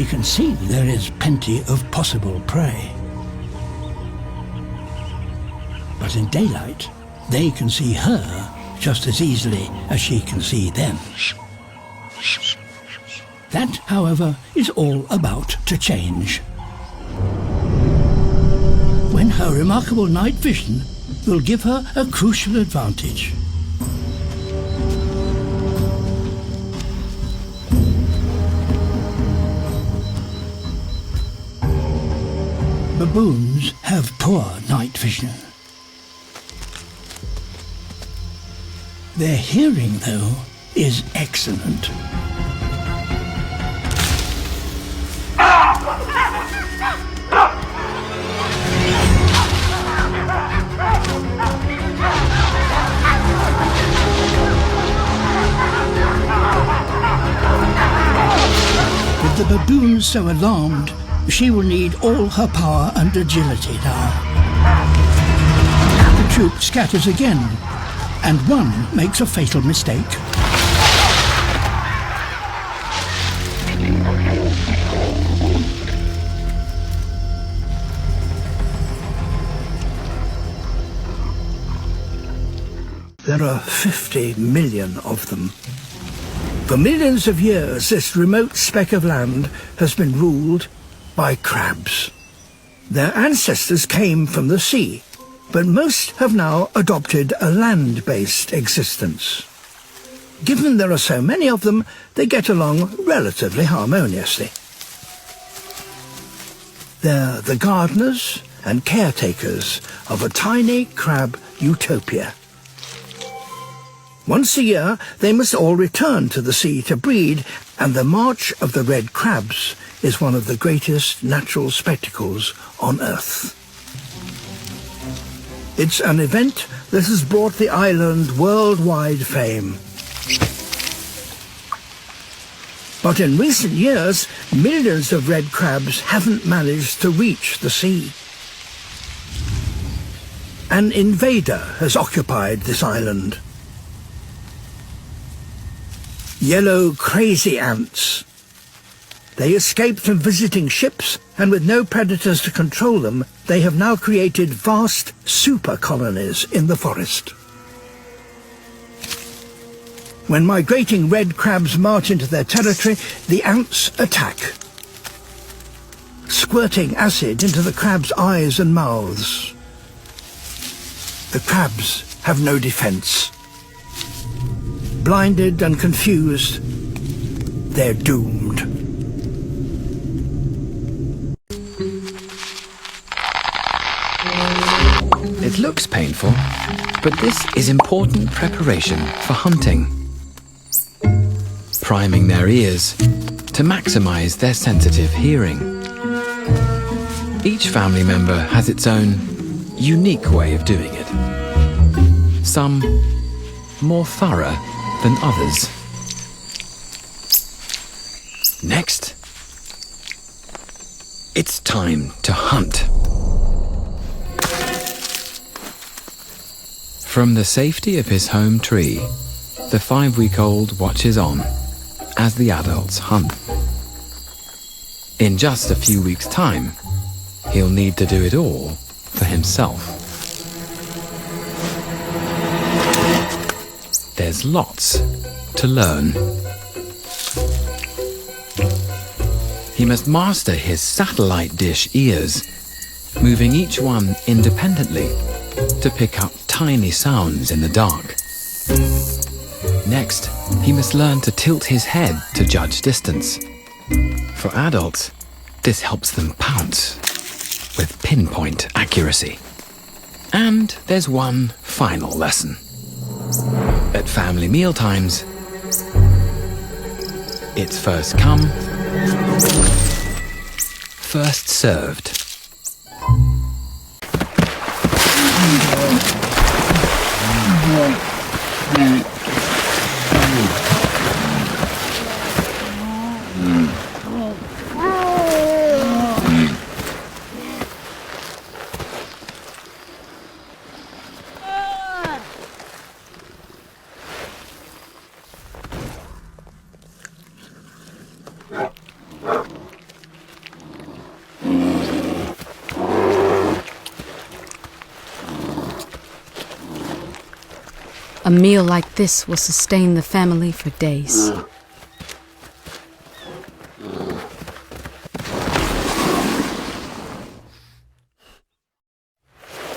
can see there is plenty of possible prey. But in daylight, they can see her just as easily as she can see them. That, however, is all about to change, when her remarkable night vision will give her a crucial advantage. Baboons have poor night vision. Their hearing, though, is excellent. With the baboon so alarmed, she will need all her power and agility now. The troop scatters again, and one makes a fatal mistake. There are 50 million of them. For millions of years, this remote speck of land has been ruled by crabs. Their ancestors came from the sea, but most have now adopted a land-based existence. Given there are so many of them, they get along relatively harmoniously. They're the gardeners and caretakers of a tiny crab utopia. Once a year, they must all return to the sea to breed, and the march of the red crabs is one of the greatest natural spectacles on Earth. It's an event that has brought the island worldwide fame. But in recent years, millions of red crabs haven't managed to reach the sea. An invader has occupied this island. Yellow crazy ants. They escaped from visiting ships, and with no predators to control them, they have now created vast super colonies in the forest. When migrating red crabs march into their territory, the ants attack, squirting acid into the crabs' eyes and mouths. The crabs have no defense. Blinded and confused, they're doomed. It looks painful, but this is important preparation for hunting. Priming their ears to maximize their sensitive hearing. Each family member has its own unique way of doing it. Some more thorough than others. Next, it's time to hunt. From the safety of his home tree, the 5-week-old watches on as the adults hunt. In just a few weeks' time, he'll need to do it all for himself. There's lots to learn. He must master his satellite dish ears, moving each one independently to pick up tiny sounds in the dark. Next, he must learn to tilt his head to judge distance. For adults, this helps them pounce with pinpoint accuracy. And there's one final lesson. At family mealtimes, it's first come, first served. A meal like this will sustain the family for days.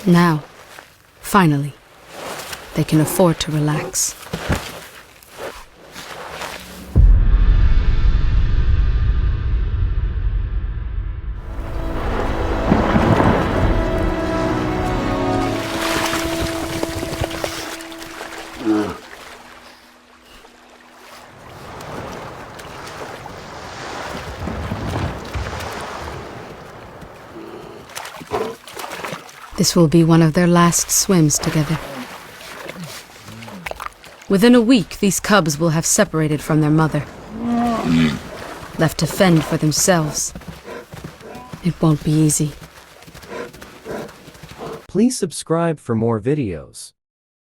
Now, finally, they can afford to relax. This will be one of their last swims together. Within a week, these cubs will have separated from their mother, left to fend for themselves. It won't be easy. Please subscribe for more videos.